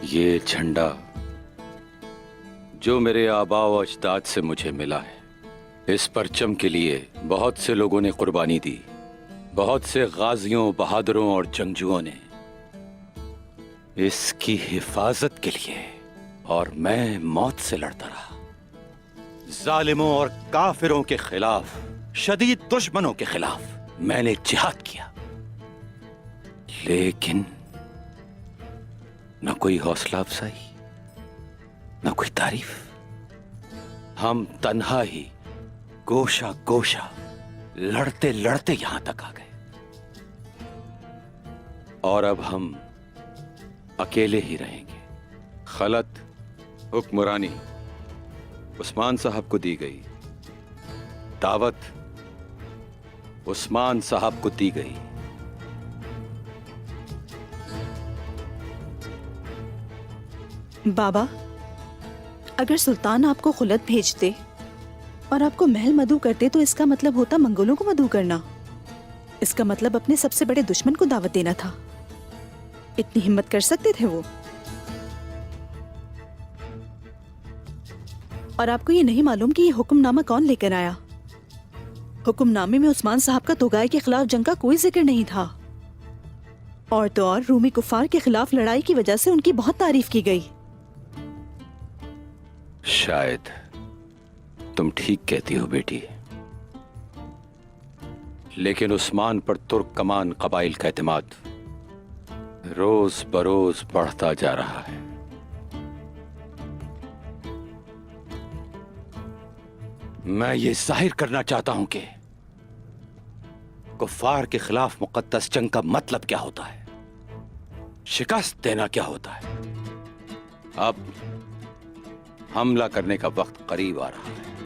ये झंडा जो मेरे आबाओ अजदाद से मुझे मिला है, इस परचम के लिए बहुत से लोगों ने कुर्बानी दी। बहुत से गाजियों, बहादुरों और जंगजुओं ने इसकी हिफाजत के लिए, और मैं मौत से लड़ता रहा। जालिमों और काफिरों के खिलाफ, शदीद दुश्मनों के खिलाफ मैंने जिहाद किया, लेकिन न कोई हौसला अफजाई, न कोई तारीफ। हम तन्हा ही गोशा गोशा लड़ते लड़ते यहां तक आ गए, और अब हम अकेले ही रहेंगे। खलत हुक्मरानी उस्मान साहब को दी गई, दावत उस्मान साहब को दी गई। बाबा, अगर सुल्तान आपको खुलत भेजते और आपको महल मधु करते तो इसका मतलब होता मंगोलों को मधु करना। इसका मतलब अपने सबसे बड़े दुश्मन को दावत देना था। इतनी हिम्मत कर सकते थे वो। और आपको ये नहीं मालूम कि ये हुक्मनामा कौन लेकर आया? हुक्मनामे में उस्मान साहब का तोगाई के खिलाफ जंग का कोई जिक्र नहीं था, और तो और रूमी कुफार के खिलाफ लड़ाई की वजह से उनकी बहुत तारीफ की गई। शायद तुम ठीक कहती हो बेटी, लेकिन उस्मान पर तुर्क कमान कबाइल का एतमाद रोज बरोज बढ़ता जा रहा है। मैं ये जाहिर करना चाहता हूं कि कुफार के खिलाफ मुकद्दस जंग का मतलब क्या होता है, शिकस्त देना क्या होता है। अब हमला करने का वक्त करीब आ रहा है।